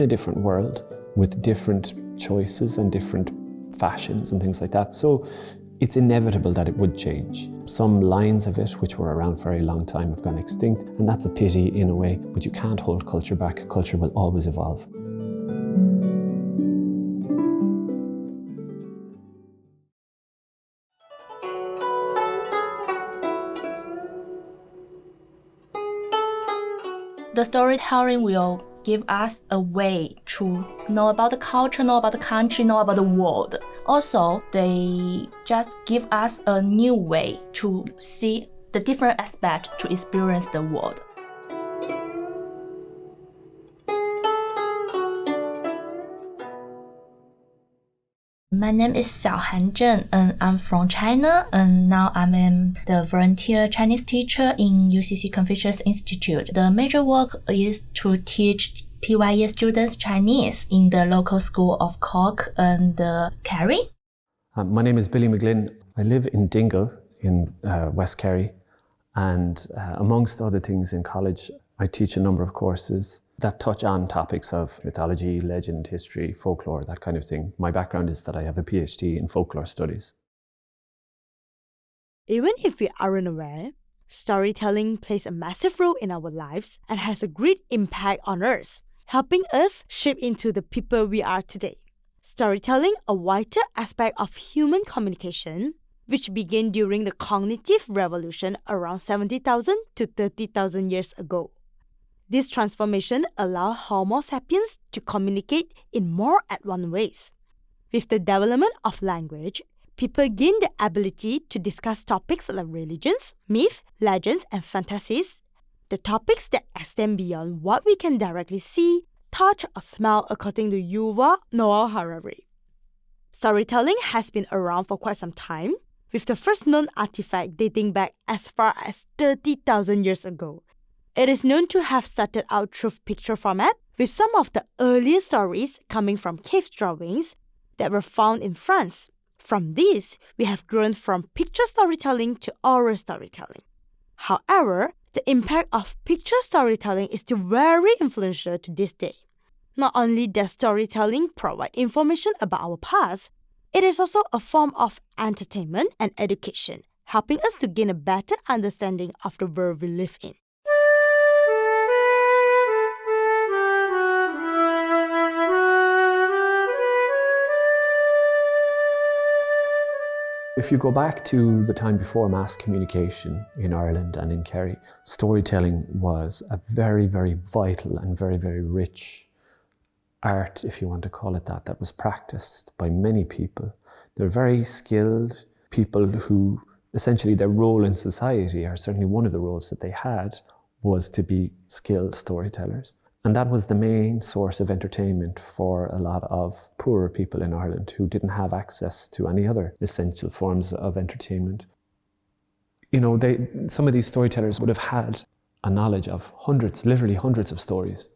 different world with different choices and different fashions and things like that. So it's inevitable that it would change. Some lines of it, which were around for a very long time, have gone extinct, and that's a pity in a way, but you can't hold culture back. Culture will always evolve. The storytelling will give us a way to know about the culture, know about the country, know about the world. Also, they just give us a new way to see the different aspects to experience the world. My name is Xiaohan Zheng, and I'm from China, and now I'm the volunteer Chinese teacher in UCC Confucius Institute. The major work is to teach TYE students Chinese in the local school of Cork and Kerry. My name is Billy McGlynn. I live in Dingle in West Kerry, and amongst other things in college, I teach a number of courses that touch on topics of mythology, legend, history, folklore, that kind of thing. My background is that I have a PhD in folklore studies. Even if we aren't aware, storytelling plays a massive role in our lives and has a great impact on us, helping us shape into the people we are today. Storytelling, a vital aspect of human communication, which began during the cognitive revolution around 70,000 to 30,000 years ago. This transformation allowed Homo sapiens to communicate in more advanced ways. With the development of language, people gained the ability to discuss topics like religions, myths, legends, and fantasies, the topics that extend beyond what we can directly see, touch, or smell, according to Yuval Noah Harari. Storytelling has been around for quite some time, with the first known artifact dating back as far as 30,000 years ago. It is known to have started out through picture format, with some of the earliest stories coming from cave drawings that were found in France. From this, we have grown from picture storytelling to oral storytelling. However, the impact of picture storytelling is still very influential to this day. Not only does storytelling provide information about our past, it is also a form of entertainment and education, helping us to gain a better understanding of the world we live in. If you go back to the time before mass communication in Ireland and in Kerry, storytelling was a very, very vital and very, very rich art, if you want to call it that, that was practiced by many people. They're very skilled people who essentially their role in society, or certainly one of the roles that they had, was to be skilled storytellers. And that was the main source of entertainment for a lot of poorer people in Ireland who didn't have access to any other essential forms of entertainment. You know, some of these storytellers would have had a knowledge of hundreds, literally hundreds of stories.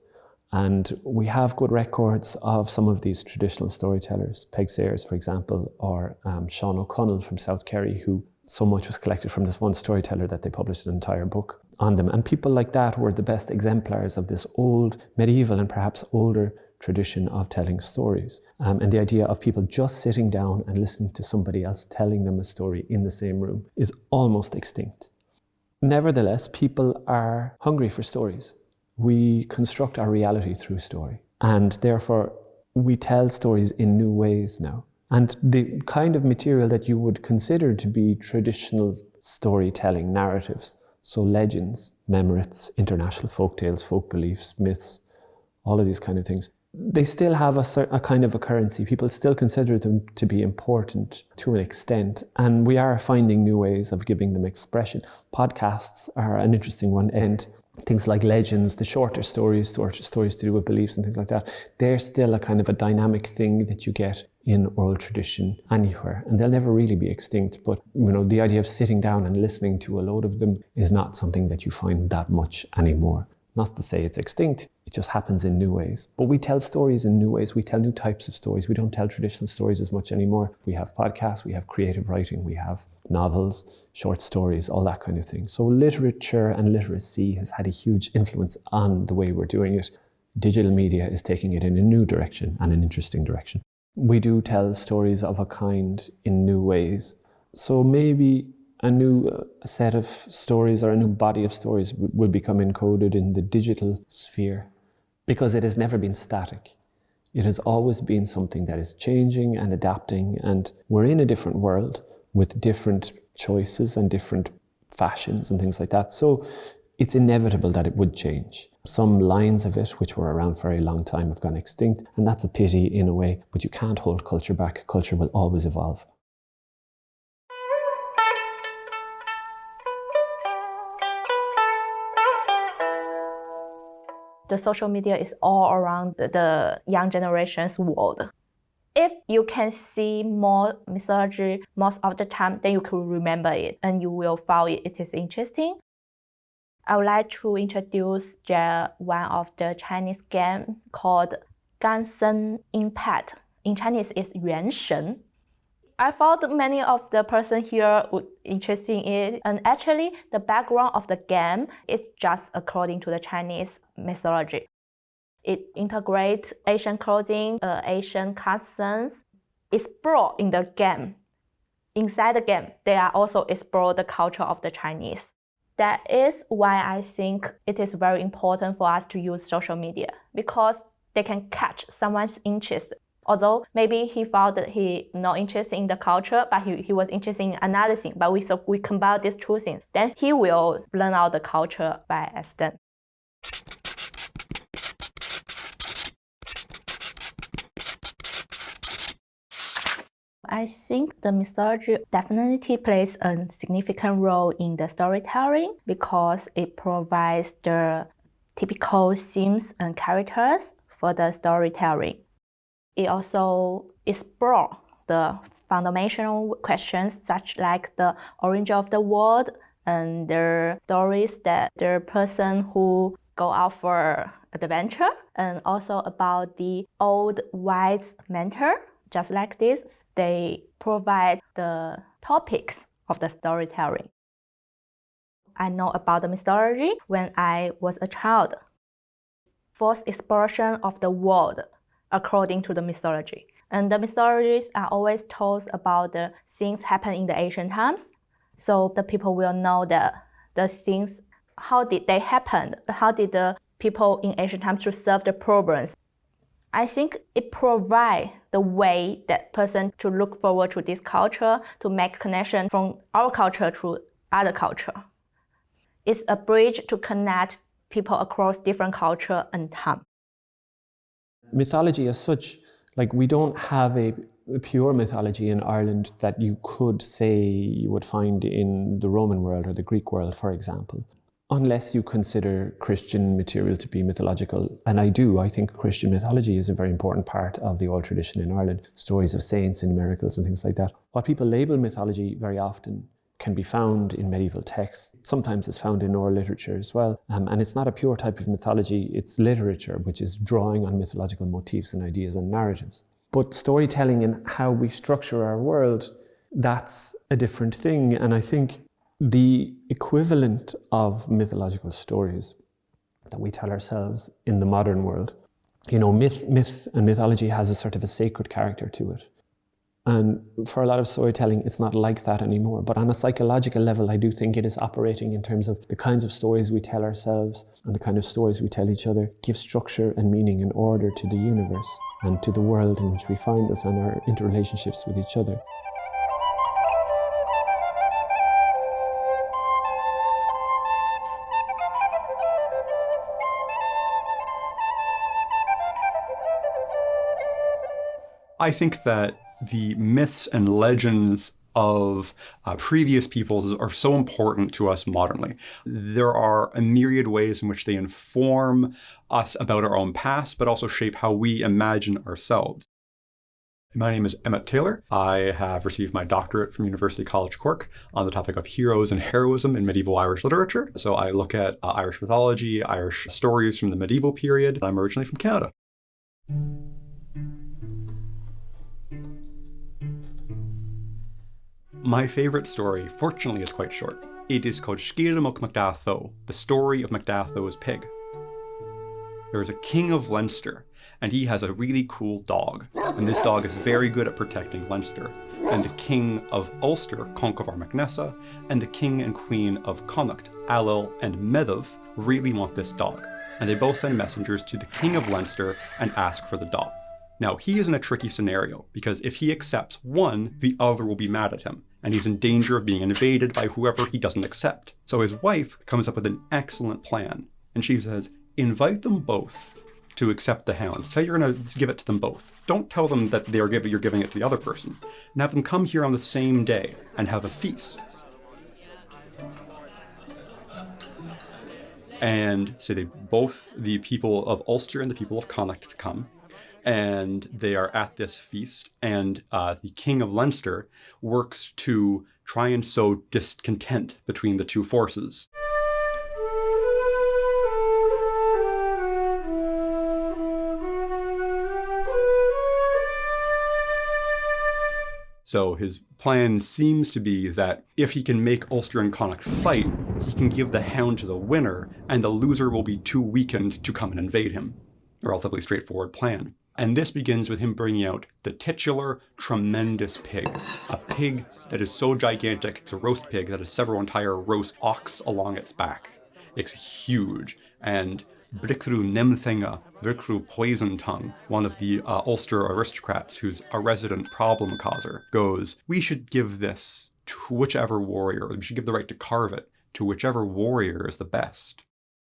And we have good records of some of these traditional storytellers, Peg Sayers, for example, or Sean O'Connell from South Kerry, who so much was collected from this one storyteller that they published an entire book on them. And people like that were the best exemplars of this old, medieval and perhaps older tradition of telling stories. And the idea of people just sitting down and listening to somebody else telling them a story in the same room is almost extinct. Nevertheless, people are hungry for stories. We construct our reality through story, and therefore we tell stories in new ways now. And the kind of material that you would consider to be traditional storytelling narratives, so legends, memories, international folk tales, folk beliefs, myths, all of these kind of things, they still have a kind of a currency. People still consider them to be important to an extent, and we are finding new ways of giving them expression. Podcasts are an interesting one, and things like legends, the shorter stories to do with beliefs and things like that, they're still a kind of a dynamic thing that you get in oral tradition anywhere, and they'll never really be extinct. But you know, the idea of sitting down and listening to a load of them is not something that you find that much anymore. Not to say it's extinct, it just happens in new ways. But we tell stories in new ways. We tell new types of stories. We don't tell traditional stories as much anymore. We have podcasts, we have creative writing, we have novels, short stories, all that kind of thing. So literature and literacy has had a huge influence on the way we're doing it. digital media is taking it in a new direction and an interesting direction. We do tell stories of a kind in new ways. So maybe a new set of stories or a new body of stories will become encoded in the digital sphere, because it has never been static. It has always been something that is changing and adapting, and we're in a different world with different choices and different fashions and things like that. So it's inevitable that it would change. Some lines of it, which were around for a long time, have gone extinct, and that's a pity in a way, but you can't hold culture back. Culture will always evolve. The social media is all around the young generation's world. If you can see more mythology most of the time, then you can remember it and you will find it is interesting. I would like to introduce one of the Chinese game called Ganshen Impact. In Chinese, it's 原神. I thought many of the person here would interested in it, and actually the background of the game is just according to the Chinese mythology. It integrates Asian clothing, Asian customs, explore in the game. Inside the game, they are also explore the culture of the Chinese. That is why I think it is very important for us to use social media, because they can catch someone's interest. Although maybe he found that he not interested in the culture, but he was interested in another thing. But we combine these two things, then he will learn out the culture by accident. I think the mythology definitely plays a significant role in the storytelling because it provides the typical themes and characters for the storytelling. It also explores the fundamental questions such like the origin of the world and the stories that the person who go out for adventure, and also about the old wise mentor. Just like this, they provide the topics of the storytelling. I know about the mythology when I was a child. First exploration of the world according to the mythology. And the mythologies are always told about the things happen in the ancient times. So the people will know the things, how did they happen? How did the people in ancient times resolve the problems? I think it provides the way that person to look forward to this culture, to make connection from our culture to other culture. It's a bridge to connect people across different culture and time. Mythology as such, like we don't have a pure mythology in Ireland that you could say you would find in the Roman world or the Greek world, for example. Unless you consider Christian material to be mythological. And I do. I think Christian mythology is a very important part of the old tradition in Ireland. Stories of saints and miracles and things like that. What people label mythology very often can be found in medieval texts. Sometimes it's found in oral literature as well. And it's not a pure type of mythology. It's literature, which is drawing on mythological motifs and ideas and narratives. But storytelling and how we structure our world, that's a different thing. And I think the equivalent of mythological stories that we tell ourselves in the modern world, you know, myth and mythology has a sort of a sacred character to it. And for a lot of storytelling, it's not like that anymore. But on a psychological level, I do think it is operating in terms of the kinds of stories we tell ourselves and the kind of stories we tell each other give structure and meaning and order to the universe and to the world in which we find us and our interrelationships with each other. I think that the myths and legends of previous peoples are so important to us modernly. There are a myriad ways in which they inform us about our own past, but also shape how we imagine ourselves. My name is Emmett Taylor. I have received my doctorate from University College Cork on the topic of heroes and heroism in medieval Irish literature. So I look at Irish mythology, Irish stories from the medieval period. I'm originally from Canada. My favorite story, fortunately, is quite short. It is called Sciathra Mac Macdatho, the story of Macdatho's pig. There's a king of Leinster, and he has a really cool dog. And this dog is very good at protecting Leinster. And the king of Ulster, Conchobar mac Nessa, and the king and queen of Connacht, Ailill and Medivh, really want this dog. And they both send messengers to the king of Leinster and ask for the dog. Now, he is in a tricky scenario, because if he accepts one, the other will be mad at him, and he's in danger of being invaded by whoever he doesn't accept. So his wife comes up with an excellent plan, and she says, invite them both to accept the hound. Say you're going to give it to them both. Don't tell them that you're giving it to the other person. And have them come here on the same day and have a feast. And so the people of Ulster and the people of Connacht come, and they are at this feast, and the king of Leinster works to try and sow discontent between the two forces. So his plan seems to be that if he can make Ulster and Connacht fight, he can give the hound to the winner, and the loser will be too weakened to come and invade him. A relatively straightforward plan. And this begins with him bringing out the titular tremendous pig. A pig that is so gigantic, it's a roast pig that has several entire roast ox along its back. It's huge. And Bricru Nemthenga, Bricru Poison Tongue, one of the Ulster aristocrats who's a resident problem causer, goes, we should give this to whichever warrior, we should give the right to carve it to whichever warrior is the best.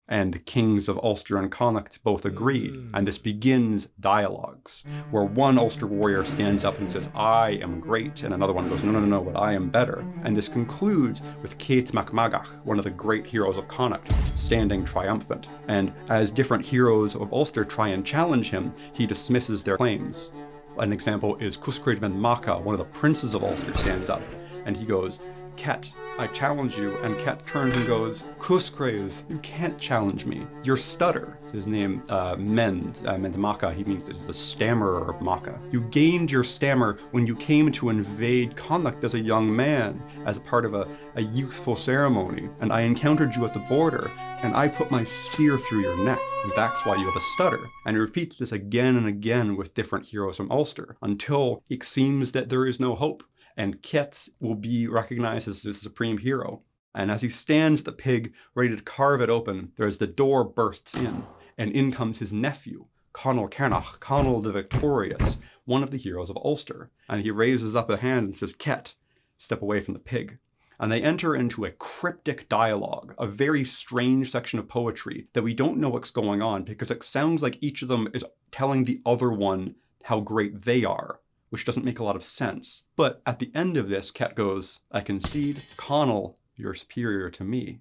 And the kings of Ulster and Connacht both agree, and this begins dialogues, where one Ulster warrior stands up and says, I am great, and another one goes, no, but I am better. And this concludes with Kate MacMagach, one of the great heroes of Connacht, standing triumphant. And as different heroes of Ulster try and challenge him, he dismisses their claims. An example is Cuscraid ben Macha, one of the princes of Ulster, stands up, and he goes, Ket, I challenge you. And Ket turns and goes, Cuscraid, you can't challenge me. Your stutter. His name, Mend Macha, he means this is the stammerer of Macha. You gained your stammer when you came to invade Connacht as a young man, as a part of a youthful ceremony. And I encountered you at the border, and I put my spear through your neck. And that's why you have a stutter. And he repeats this again and again with different heroes from Ulster, until it seems that there is no hope. And Ket will be recognized as the supreme hero. And as he stands the pig, ready to carve it open, there's the door bursts in, and in comes his nephew, Conall Cernach, Conall the Victorious, one of the heroes of Ulster. And he raises up a hand and says, Ket, step away from the pig. And they enter into a cryptic dialogue, a very strange section of poetry that we don't know what's going on, because it sounds like each of them is telling the other one how great they are, which doesn't make a lot of sense. But at the end of this, Ket goes, I concede, Conall, you're superior to me.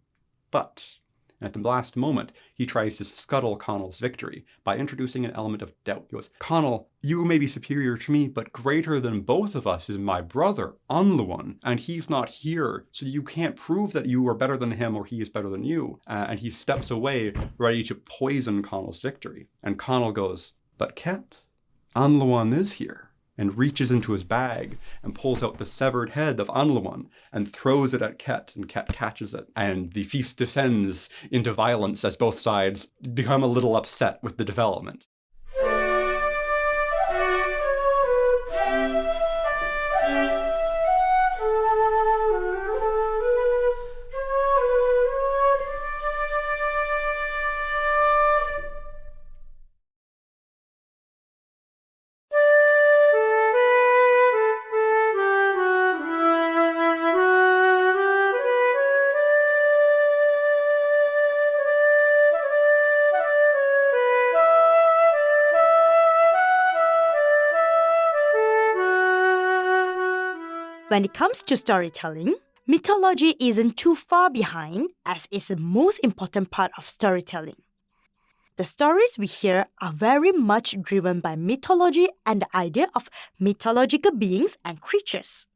But at the last moment, he tries to scuttle Conall's victory by introducing an element of doubt. He goes, Conall, you may be superior to me, but greater than both of us is my brother, Anluan, and he's not here, so you can't prove that you are better than him or he is better than you. And he steps away, ready to poison Conall's victory. And Conall goes, but Ket, Anluan is here, and reaches into his bag and pulls out the severed head of Anluan and throws it at Ket, and Ket catches it. And the feast descends into violence as both sides become a little upset with the development. When it comes to storytelling, mythology isn't too far behind, as it's the most important part of storytelling. The stories we hear are very much driven by mythology and the idea of mythological beings and creatures.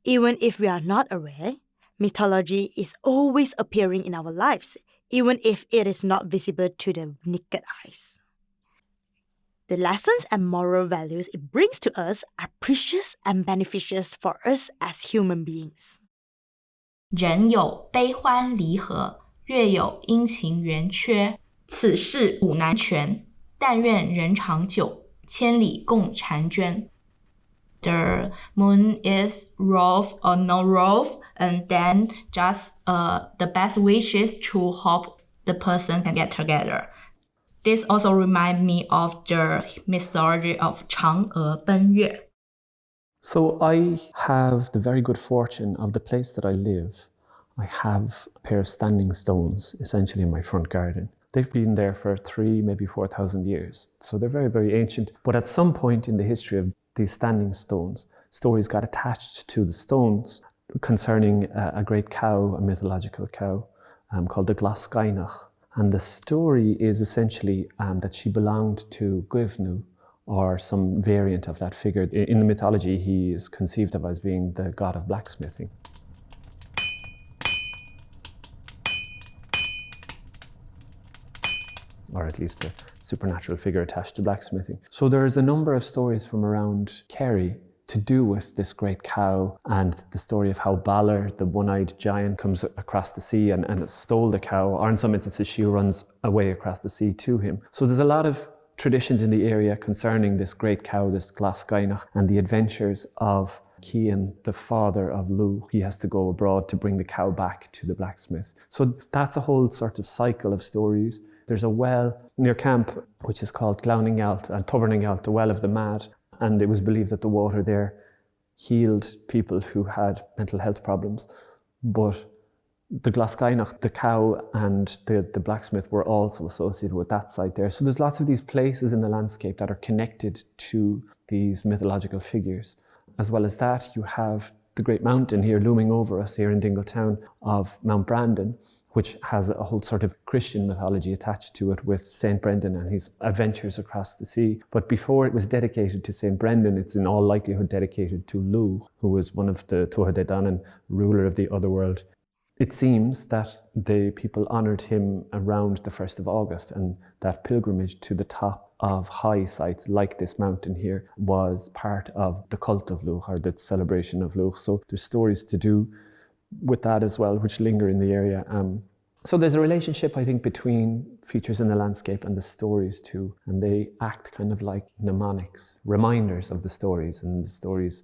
Even if we are not aware, mythology is always appearing in our lives, even if it is not visible to the naked eyes. The lessons and moral values it brings to us are precious and beneficial for us as human beings. 人有悲欢离合，月有阴晴圆缺，此事古难全，但愿人长久，千里共婵娟. The moon is rough or not rough, and then just the best wishes to hope the person can get together. This also reminds me of the mythology of 嫦娥奔月. So I have the very good fortune of the place that I live. I have a pair of standing stones essentially in my front garden. They've been there for 3,000, maybe 4,000 years. So they're very, very ancient. But at some point in the history of these standing stones, stories got attached to the stones concerning a great cow, a mythological cow, called the Glasgainach. And the story is essentially that she belonged to Guivnu, or some variant of that figure. In the mythology, he is conceived of as being the god of blacksmithing. Or at least a supernatural figure attached to blacksmithing. So there's a number of stories from around Kerry to do with this great cow, and the story of how Balor, the one-eyed giant, comes across the sea and stole the cow, or in some instances she runs away across the sea to him. So there's a lot of traditions in the area concerning this great cow, this Glasgainach, and the adventures of Cian, the father of Lu. He has to go abroad to bring the cow back to the blacksmith. So that's a whole sort of cycle of stories. There's a well near camp which is called Glowningalt and Tubberningalt, the Well of the Mad, and it was believed that the water there healed people who had mental health problems. But the Glasgainach, the cow, and the blacksmith were also associated with that site there. So there's lots of these places in the landscape that are connected to these mythological figures. As well as that, you have the great mountain here looming over us here in Dingletown of Mount Brandon, which has a whole sort of Christian mythology attached to it with St. Brendan and his adventures across the sea. But before it was dedicated to St. Brendan, it's in all likelihood dedicated to Lu, who was one of the Tuatha Dé Danann, ruler of the otherworld. It seems that the people honoured him around the 1st of August, and that pilgrimage to the top of high sites like this mountain here was part of the cult of Luch, or the celebration of Luch. So there's stories to do with that as well, which linger in the area. So there's a relationship, I think, between features in the landscape and the stories too, and they act kind of like mnemonics, reminders of the stories, and the stories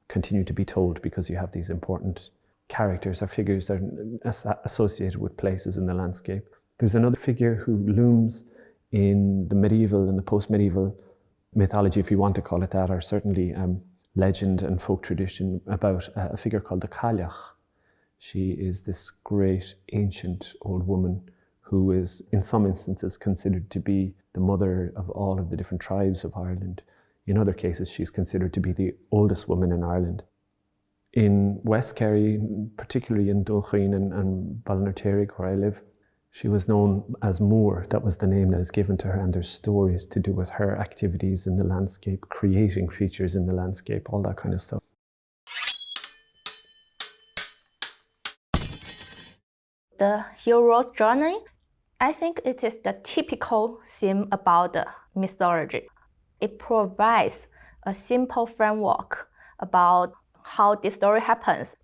continue to be told because you have these important characters or figures that are associated with places in the landscape. There's another figure who looms in the medieval and the post-medieval mythology, if you want to call it that, or certainly legend and folk tradition, about a figure called the Cailleach. She is this great ancient old woman who is in some instances considered to be the mother of all of the different tribes of Ireland. In other cases, she's considered to be the oldest woman in Ireland. In West Kerry, particularly in Dulchin and Ballinarterig, where I live, she was known as Moor. That was the name that is given to her, and there's stories to do with her activities in the landscape, creating features in the landscape, all that kind of stuff. The hero's journey, I think it is the typical theme about the mythology. It provides a simple framework about how this story happens.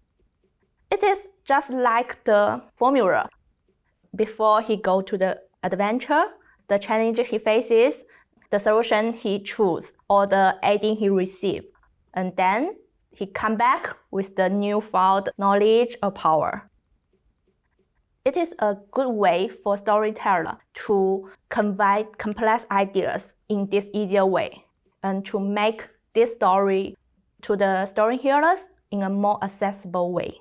It is just like the formula. Before he goes to the adventure, the challenge he faces, the solution he chooses, or the aiding he receives. And then he comes back with the newfound knowledge or power. It is a good way for storyteller to convey complex ideas in this easier way and to make this story to the storytellers in a more accessible way.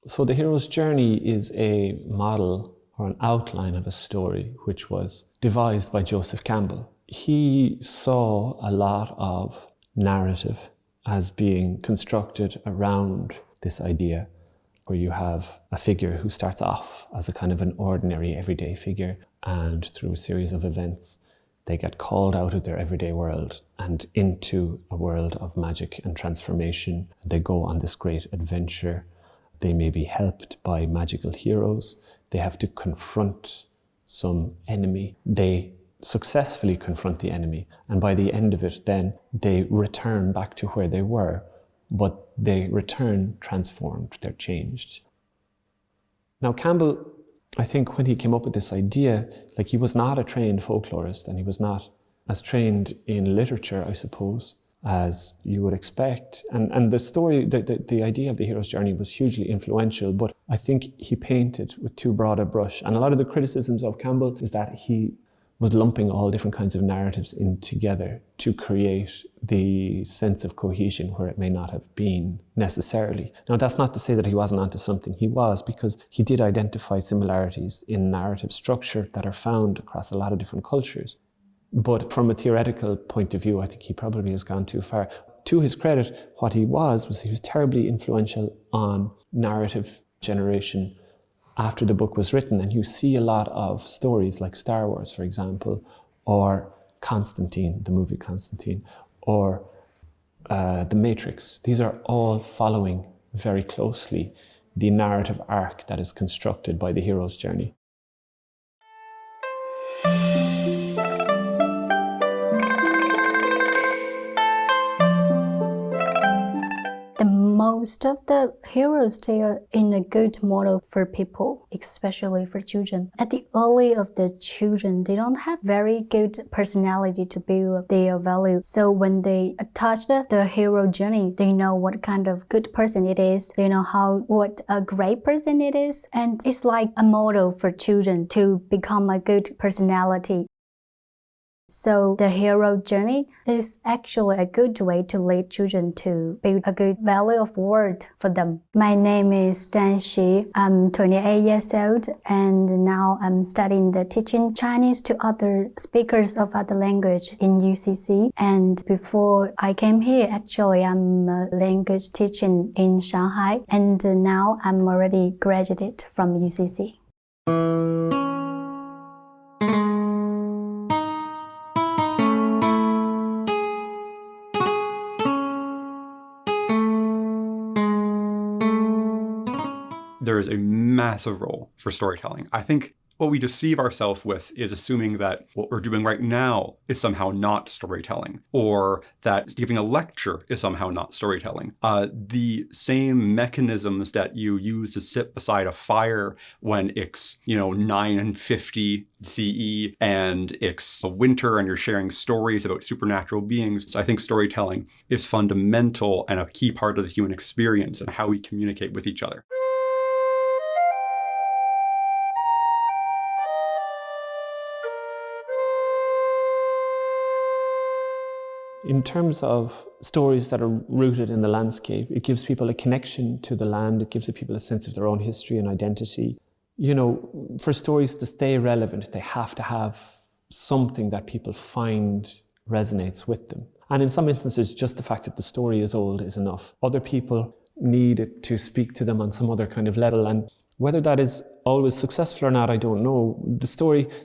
So the hero's journey is a model or an outline of a story which was devised by Joseph Campbell. He saw a lot of narrative as being constructed around this idea, where you have a figure who starts off as a kind of an ordinary everyday figure, and through a series of events they get called out of their everyday world and into a world of magic and transformation. They go on this great adventure. They may be helped by magical heroes. They have to confront some enemy. They successfully confront the enemy, and by the end of it then they return back to where they were, but they return transformed, they're changed. Now Campbell I think when he came up with this idea, like he was not a trained folklorist and he was not as trained in literature, I suppose, as you would expect. And the story, the idea of the hero's journey was hugely influential, but I think he painted with too broad a brush. And a lot of the criticisms of Campbell is that he was lumping all different kinds of narratives in together to create the sense of cohesion where it may not have been necessarily. Now, that's not to say that he wasn't onto something. He was, because he did identify similarities in narrative structure that are found across a lot of different cultures. But from a theoretical point of view, I think he probably has gone too far. To his credit, what he was he was terribly influential on narrative generation after the book was written. And you see a lot of stories like Star Wars, for example, or Constantine, the movie Constantine, or The Matrix. These are all following very closely the narrative arc that is constructed by the hero's journey. Most of the heroes, they are in a good model for people, especially for children. At the early of the children, they don't have very good personality to build their value. So when they touch the hero journey, they know what kind of good person it is. They know what a great person it is. And it's like a model for children to become a good personality. So the hero journey is actually a good way to lead children to build a good value of world for them. My name is Dan Xu. I'm 28 years old and now I'm studying the teaching Chinese to other speakers of other language in UCC. And before I came here, actually I'm a language teaching in Shanghai and now I'm already graduated from UCC. There is a massive role for storytelling. I think what we deceive ourselves with is assuming that what we're doing right now is somehow not storytelling, or that giving a lecture is somehow not storytelling. The same mechanisms that you use to sit beside a fire when it's 950 CE and it's winter and you're sharing stories about supernatural beings. So I think storytelling is fundamental and a key part of the human experience and how we communicate with each other. In terms of stories that are rooted in the landscape, it gives people a connection to the land. It gives people a sense of their own history and identity. For stories to stay relevant, they have to have something that people find resonates with them. And in some instances, just the fact that the story is old is enough. Other people need it to speak to them on some other kind of level. And whether that is always successful or not, I don't know.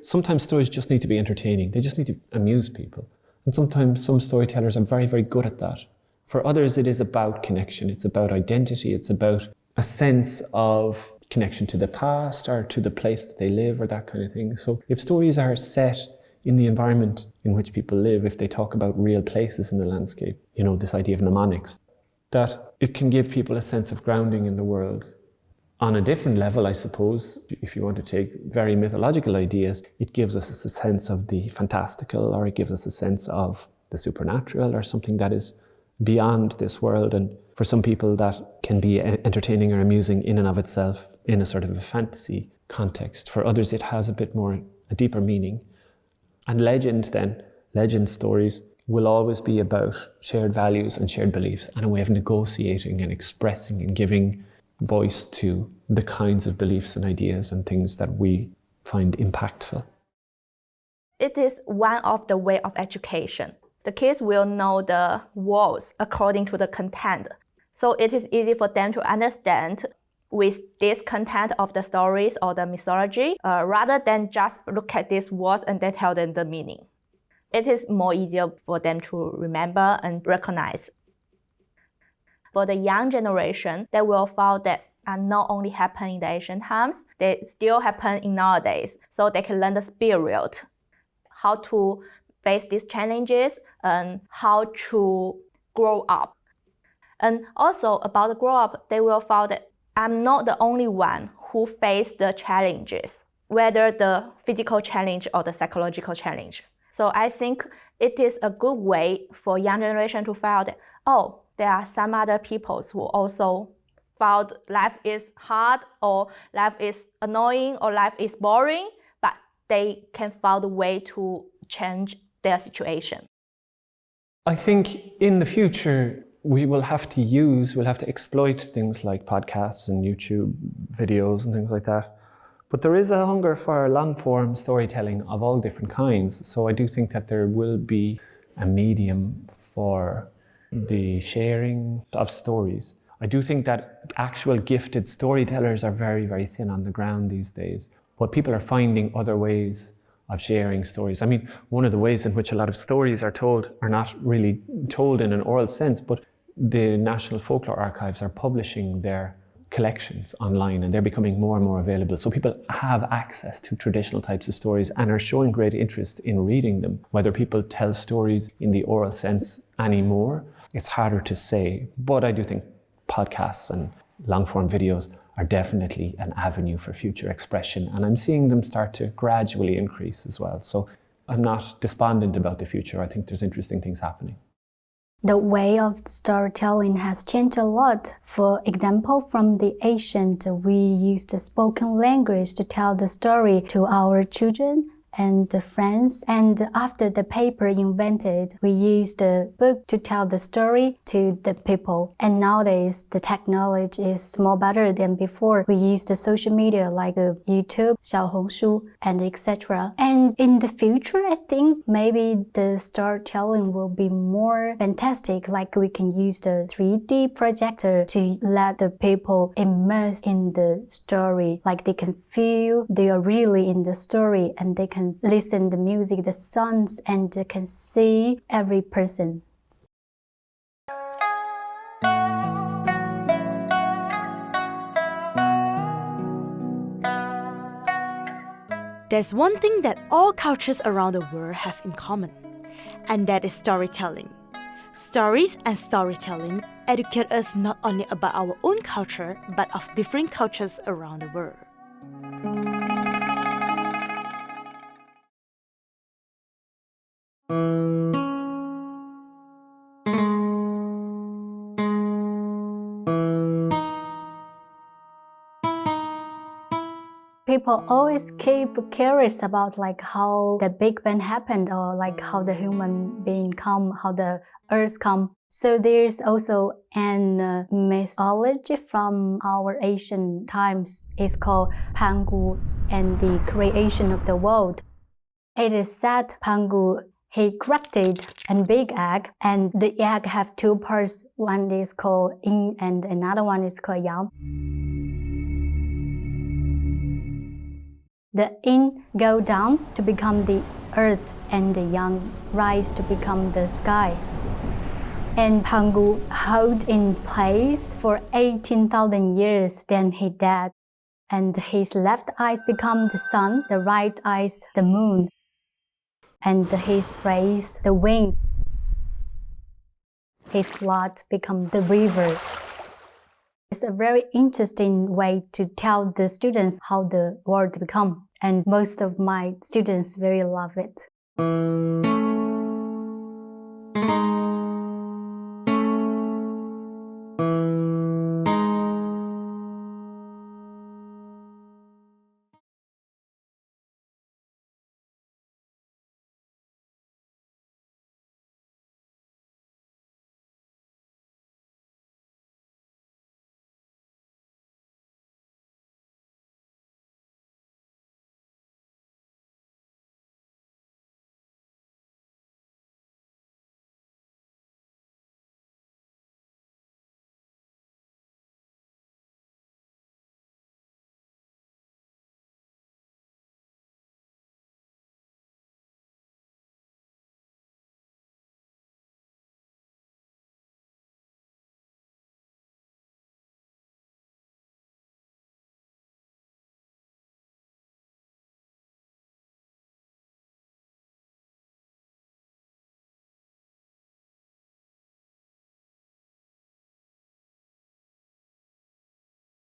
Sometimes stories just need to be entertaining. They just need to amuse people. And sometimes some storytellers are very, very good at that. For others, it is about connection. It's about identity. It's about a sense of connection to the past or to the place that they live or that kind of thing. So if stories are set in the environment in which people live, if they talk about real places in the landscape, this idea of mnemonics, that it can give people a sense of grounding in the world. On a different level, I suppose, if you want to take very mythological ideas, it gives us a sense of the fantastical, or it gives us a sense of the supernatural, or something that is beyond this world. And for some people, that can be entertaining or amusing in and of itself in a sort of a fantasy context. For others, it has a deeper meaning. And legend stories will always be about shared values and shared beliefs and a way of negotiating and expressing and giving voice to the kinds of beliefs and ideas and things that we find impactful. It is one of the way of education. The kids will know the words according to the content. So it is easy for them to understand with this content of the stories or the mythology, rather than just look at these words and then tell them the meaning. It is more easier for them to remember and recognize. For the young generation, they will find that not only happen in the ancient times, they still happen in nowadays. So they can learn the spirit, how to face these challenges and how to grow up. And also about the grow up, they will find that I'm not the only one who face the challenges, whether the physical challenge or the psychological challenge. So I think it is a good way for young generation to find out, oh, there are some other people who also found life is hard or life is annoying or life is boring, but they can find a way to change their situation. I think in the future, we'll have to exploit things like podcasts and YouTube videos and things like that. But there is a hunger for long-form storytelling of all different kinds. So I do think that there will be a medium for the sharing of stories. I do think that actual gifted storytellers are very, very thin on the ground these days. But people are finding other ways of sharing stories. I mean, one of the ways in which a lot of stories are told are not really told in an oral sense, but the National Folklore Archives are publishing their collections online and they're becoming more and more available. So people have access to traditional types of stories and are showing great interest in reading them. Whether people tell stories in the oral sense anymore, it's harder to say. But I do think podcasts and long-form videos are definitely an avenue for future expression. And I'm seeing them start to gradually increase as well. So I'm not despondent about the future. I think there's interesting things happening. The way of storytelling has changed a lot. For example, from the ancient, we used the spoken language to tell the story to our children and the friends. And after the paper invented, we used the book to tell the story to the people. And nowadays, the technology is more better than before. We use the social media like YouTube, 小红书, and etc. And in the future, I think maybe the storytelling will be more fantastic. Like we can use the 3D projector to let the people immerse in the story. Like they can feel they are really in the story and they can listen the music, the sounds, and they can see every person. There's one thing that all cultures around the world have in common, and that is storytelling. Stories and storytelling educate us not only about our own culture, but of different cultures around the world. People always keep curious about like how the Big Bang happened or like how the human being come, how the earth come. So there's also an mythology from our ancient times. It's called Pangu and the creation of the world. It is said Pangu, he created a big egg, and the egg have two parts. One is called yin and another one is called yang. The yin go down to become the earth and the yang rise to become the sky. And Pangu held in place for 18,000 years, then he died. And his left eyes become the sun, the right eyes the moon, and his praise the wind. His blood become the river. It's a very interesting way to tell the students how the world become, and most of my students very love it.